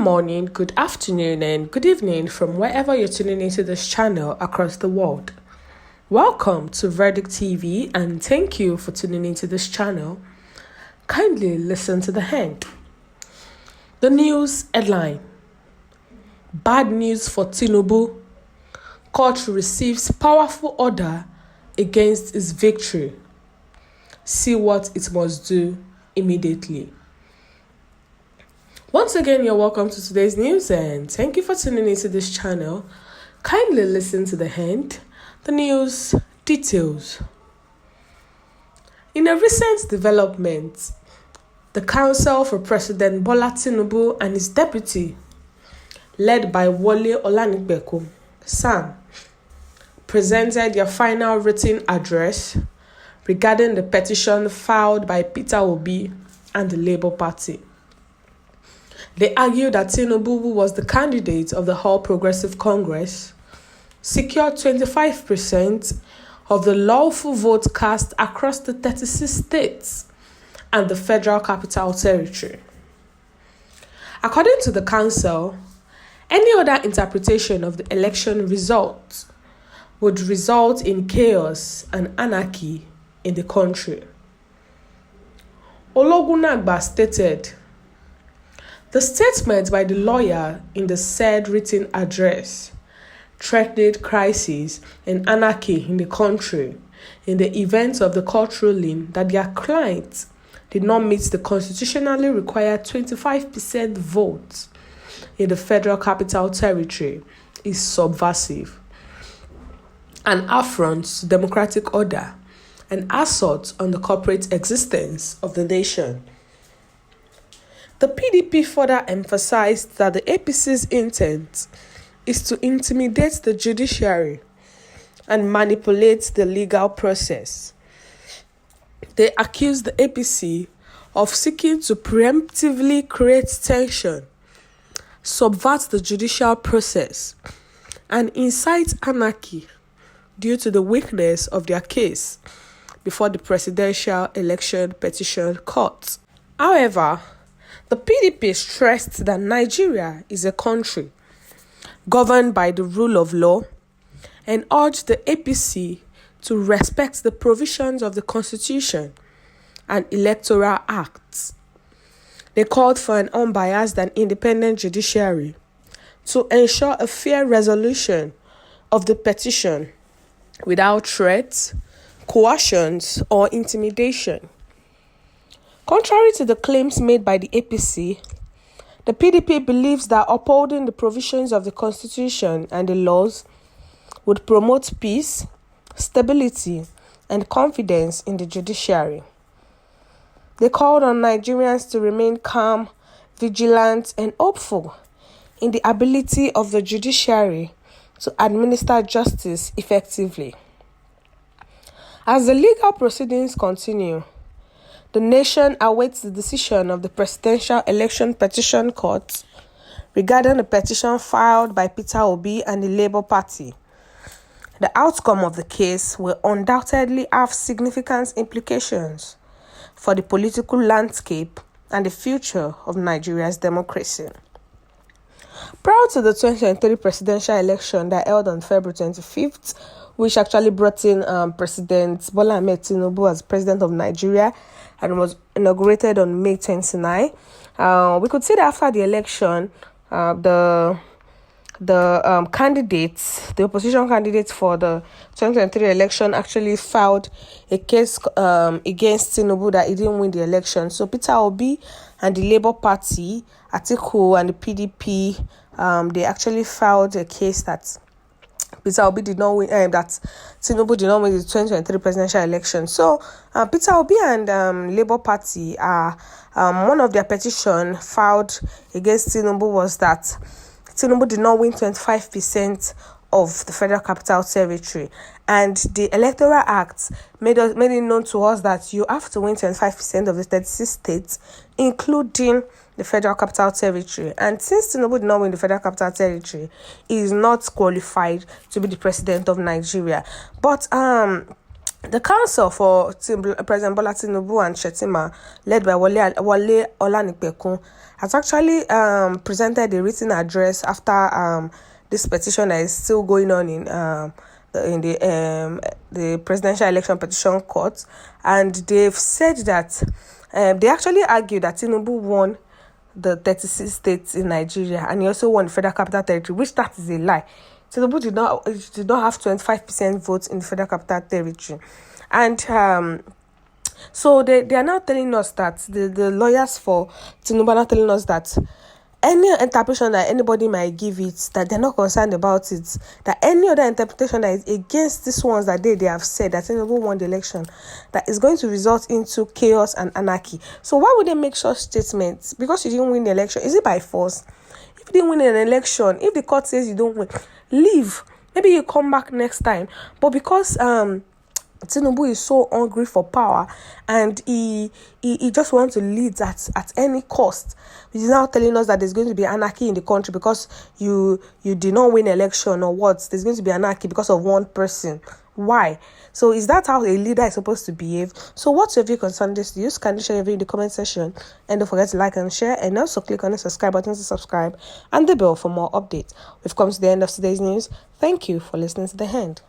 morning, good afternoon, and good evening from wherever you're tuning into this channel across the world. Welcome to Verdict TV and thank you for tuning into this channel. Kindly listen to the hand. The news headline: Bad news for Tinubu. Cøürt receives powerful order against his victory. See what it must do immediately. Once again, you're welcome to today's news and thank you for tuning into this channel. Kindly listen to the hand, the news details. In a recent development, the Council for President Bola Tinubu and his deputy, led by Wole Olanipekun, Sam, presented their final written address regarding the petition filed by Peter Obi and the Labour Party. They argued that Tinubu, who was the candidate of the All Progressive Congress, secured 25% of the lawful vote cast across the 36 states and the Federal Capital Territory. According to the Council, any other interpretation of the election result would result in chaos and anarchy in the country. Ologunagba stated, the statement by the lawyer in the said written address threatened crisis and anarchy in the country in the event of the court ruling that their client did not meet the constitutionally required 25% vote in the Federal Capital Territory is subversive, an affront to democratic order, and assault on the corporate existence of the nation. The PDP further emphasized that the APC's intent is to intimidate the judiciary and manipulate the legal process. They accused the APC of seeking to preemptively create tension, subvert the judicial process, and incite anarchy due to the weakness of their case before the Presidential Election Petition Court. However, the PDP stressed that Nigeria is a country governed by the rule of law and urged the APC to respect the provisions of the Constitution and Electoral Acts. They called for an unbiased and independent judiciary to ensure a fair resolution of the petition without threats, coercions, or intimidation. Contrary to the claims made by the APC, the PDP believes that upholding the provisions of the Constitution and the laws would promote peace, stability, and confidence in the judiciary. They called on Nigerians to remain calm, vigilant, and hopeful in the ability of the judiciary to administer justice effectively. As the legal proceedings continue, the nation awaits the decision of the Presidential Election Petition Court regarding the petition filed by Peter Obi and the Labour Party. The outcome of the case will undoubtedly have significant implications for the political landscape and the future of Nigeria's democracy. Prior to the 2023 presidential election that held on February 25th, which actually brought in President Bola Tinubu as president of Nigeria, and was inaugurated on May 29. We could see that after the election, the candidates, the opposition candidates for the 2023 election actually filed a case against Tinubu that he didn't win the election. So Peter Obi and the Labour Party, Atiku and the PDP, they actually filed a case that Peter Obi did not win, that Tinubu did not win the 2023 presidential election. So, Peter Obi and Labour Party are one of their petition filed against Tinubu was that Tinubu did not win 25% of the Federal Capital Territory, and the Electoral Act made it known to us that you have to win 25% of the 36 states, including the Federal Capital Territory. And since Tinubu did not win the Federal Capital Territory, he is not qualified to be the president of Nigeria. But The council for President Bola Tinubu and Shetima, led by Wale Olanipekun, has actually presented a written address after this petition that is still going on in the presidential election petition court, and they've said that they actually argue that Tinubu won the 36 states in Nigeria, and he also won the Federal Capital Territory, which that is a lie. Tinubu did not have 25% votes in the Federal Capital Territory. And so they are now telling us that the lawyers for Tinubu are now telling us that any interpretation that anybody might give it, that they're not concerned about it, that any other interpretation that is against these ones that they have said that Tinubu won the election, that is going to result into chaos and anarchy. So why would they make such statements? Because you didn't win the election. Is it by force? If you didn't win an election, if the court says you don't win, leave. Maybe you come back next time. But because Tinubu is so hungry for power, and he just wants to lead at any cost. He's now telling us that there's going to be anarchy in the country because you did not win election, or what? There's going to be anarchy because of one person. Why? So is that how a leader is supposed to behave? So what's your view concerning this news? Can you share your view in the comment section? And don't forget to like and share, and also click on the subscribe button to subscribe and the bell for more updates. We've come to the end of today's news. Thank you for listening to the end.